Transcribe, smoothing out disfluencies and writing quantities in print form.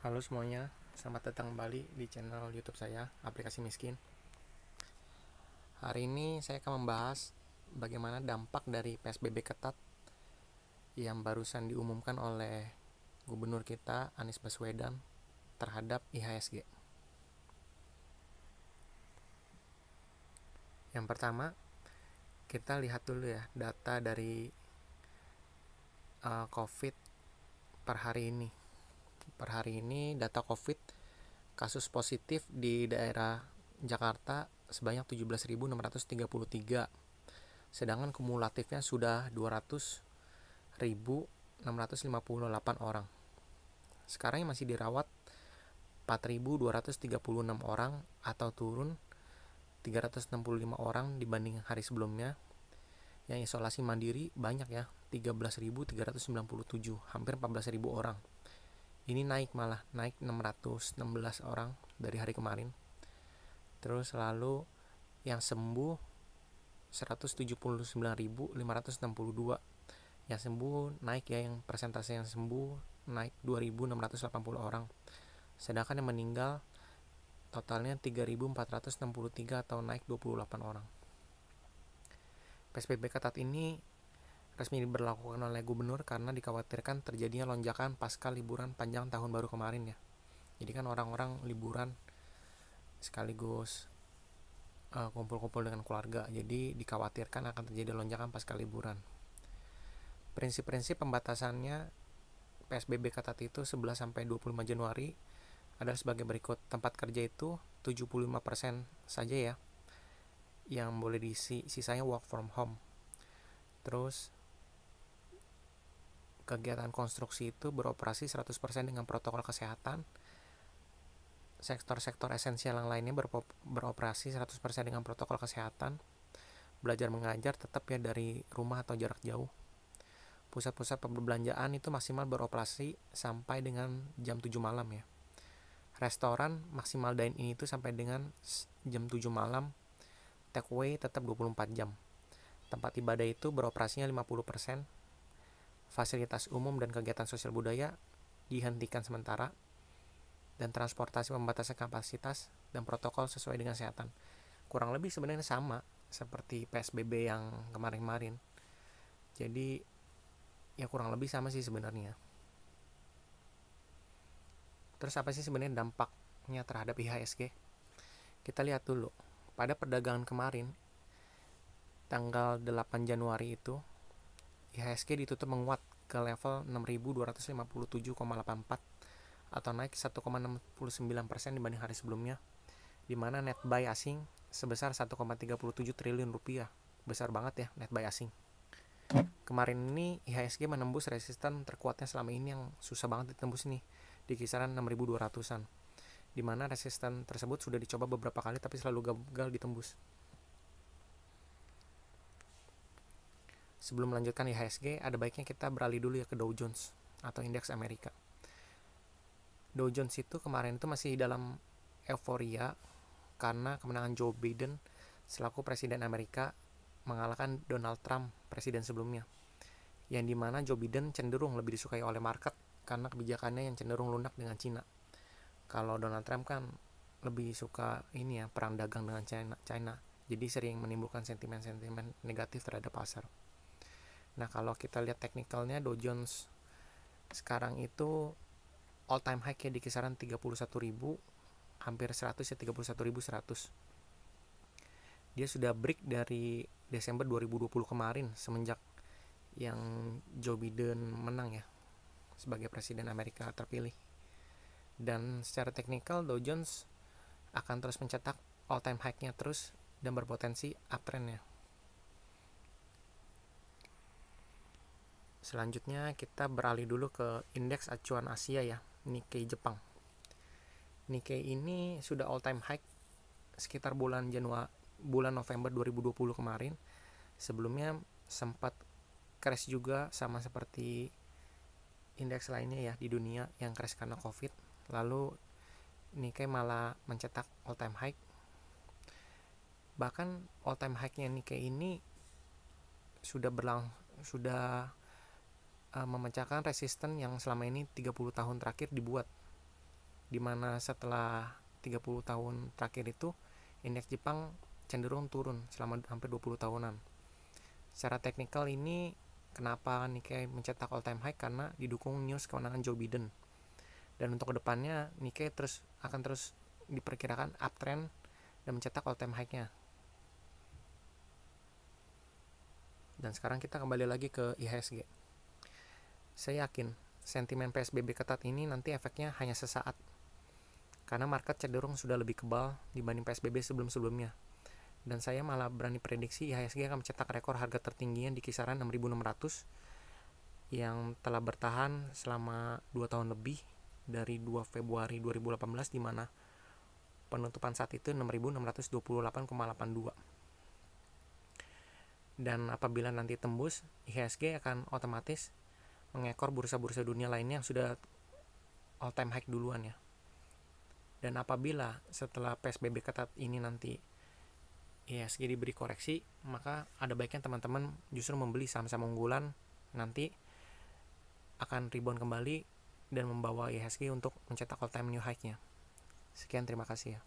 Halo semuanya, selamat datang kembali di channel YouTube saya, Aplikasi Miskin. Hari ini saya akan membahas bagaimana dampak dari PSBB ketat yang barusan diumumkan oleh Gubernur kita, Anies Baswedan, terhadap IHSG. Yang pertama, kita lihat dulu ya data dari COVID per hari ini. Per hari ini data COVID kasus positif di daerah Jakarta sebanyak 17.633, sedangkan kumulatifnya sudah 200.658 orang. Sekarang yang masih dirawat 4.236 orang atau turun 365 orang dibanding hari sebelumnya. Yang isolasi mandiri banyak ya, 13.397, hampir 14.000 orang. Ini naik 616 orang dari hari kemarin. Terus lalu yang sembuh 179.562. Yang sembuh naik ya, yang persentase yang sembuh naik 2.680 orang. Sedangkan yang meninggal totalnya 3.463 atau naik 28 orang. PSBB ketat ini resmi diberlakukan oleh gubernur karena dikhawatirkan terjadinya lonjakan pasca liburan panjang tahun baru kemarin ya. Jadi kan orang-orang liburan sekaligus kumpul-kumpul dengan keluarga, jadi dikhawatirkan akan terjadi lonjakan pasca liburan. Prinsip-prinsip pembatasannya PSBB ketat itu 11-25 Januari adalah sebagai berikut. Tempat kerja itu 75% saja ya yang boleh diisi, sisanya work from home. Terus kegiatan konstruksi itu beroperasi 100% dengan protokol kesehatan. Sektor-sektor esensial yang lainnya beroperasi 100% dengan protokol kesehatan. Belajar mengajar tetap ya dari rumah atau jarak jauh. Pusat-pusat perbelanjaan itu maksimal beroperasi sampai dengan jam 7 malam ya. Restoran maksimal dine-in itu sampai dengan jam 7 malam. Take away tetap 24 jam. Tempat ibadah itu beroperasinya 50%. Fasilitas umum dan kegiatan sosial budaya dihentikan sementara. Dan transportasi membatasi kapasitas dan protokol sesuai dengan kesehatan. Kurang lebih sebenarnya sama seperti PSBB yang kemarin-kemarin. Jadi ya kurang lebih sama sih sebenarnya. Terus apa sih sebenarnya dampaknya terhadap IHSG? Kita lihat dulu. Pada perdagangan kemarin, tanggal 8 Januari itu, IHSG ditutup menguat ke level 6.257,84 atau naik 1,69% dibanding hari sebelumnya, di mana net buy asing sebesar 1,37 triliun rupiah. Besar banget ya net buy asing. Kemarin ini IHSG menembus resisten terkuatnya selama ini yang susah banget ditembus nih, di kisaran 6.200-an, di mana resisten tersebut sudah dicoba beberapa kali tapi selalu gagal ditembus. Sebelum melanjutkan IHSG, ada baiknya kita beralih dulu ya ke Dow Jones atau indeks Amerika. Dow Jones itu kemarin itu masih dalam euforia karena kemenangan Joe Biden selaku presiden Amerika mengalahkan Donald Trump, presiden sebelumnya, yang dimana Joe Biden cenderung lebih disukai oleh market karena kebijakannya yang cenderung lunak dengan Cina. Kalau Donald Trump kan lebih suka ini ya, perang dagang dengan China. Jadi sering menimbulkan sentimen-sentimen negatif terhadap pasar. Nah, kalau kita lihat teknikalnya, Dow Jones sekarang itu all time high ya di kisaran 31.000, hampir 100 ya, 31.100. Dia sudah break dari Desember 2020 kemarin semenjak yang Joe Biden menang ya sebagai presiden Amerika terpilih. Dan secara teknikal Dow Jones akan terus mencetak all time high-nya terus dan berpotensi uptrend-nya. Selanjutnya kita beralih dulu ke indeks acuan Asia ya, Nikkei Jepang. Nikkei ini sudah all time high sekitar bulan November 2020 kemarin. Sebelumnya sempat crash juga sama seperti indeks lainnya ya di dunia yang crash karena Covid. Lalu Nikkei malah mencetak all time high. Bahkan all time high-nya Nikkei ini sudah memecahkan resisten yang selama ini 30 tahun terakhir dibuat. dimana setelah 30 tahun terakhir itu indeks Jepang cenderung turun selama hampir 20 tahunan. Secara teknikal ini kenapa Nikkei mencetak all time high, karena didukung news kemenangan Joe Biden. Dan untuk kedepannya Nikkei akan terus diperkirakan uptrend dan mencetak all time high-nya. Dan sekarang kita kembali lagi ke IHSG. Saya yakin sentimen PSBB ketat ini nanti efeknya hanya sesaat, karena market cenderung sudah lebih kebal dibanding PSBB sebelum-sebelumnya. Dan saya malah berani prediksi IHSG akan mencetak rekor harga tertingginya di kisaran 6.600 yang telah bertahan selama 2 tahun lebih dari 2 Februari 2018, di mana penutupan saat itu 6.628,82. Dan apabila nanti tembus, IHSG akan otomatis mengekor bursa-bursa dunia lainnya yang sudah all time high duluan ya. Dan apabila setelah PSBB ketat ini nanti IHSG diberi koreksi, maka ada baiknya teman-teman justru membeli saham-saham unggulan, nanti akan rebound kembali dan membawa IHSG untuk mencetak all time new high-nya. Sekian, terima kasih ya.